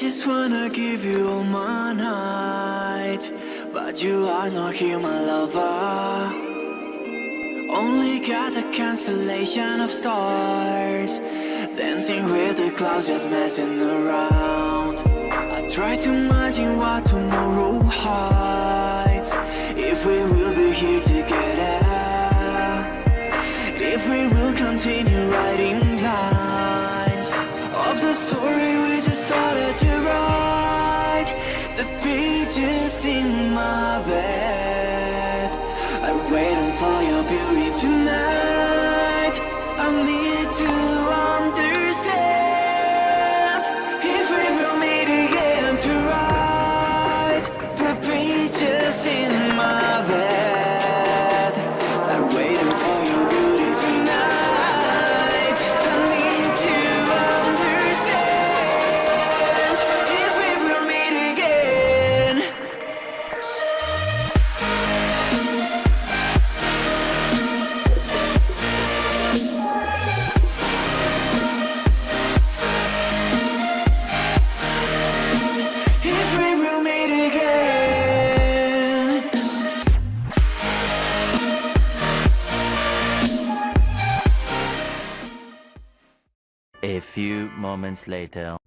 just wanna give you all my night, but you are not here, my lover. Only got a constellation of stars, dancing with the clouds, just messing around. I try to imagine what tomorrow hides, if we will be here together, if we will continue writing lines of the story we just started to write. The pages in my bed are waiting for your beauty tonight. I need to understand if we will meet again to write. The pages in my bed are waiting for your beauty tonight. I need to understand if we will meet again. If we will meet again. A few moments later.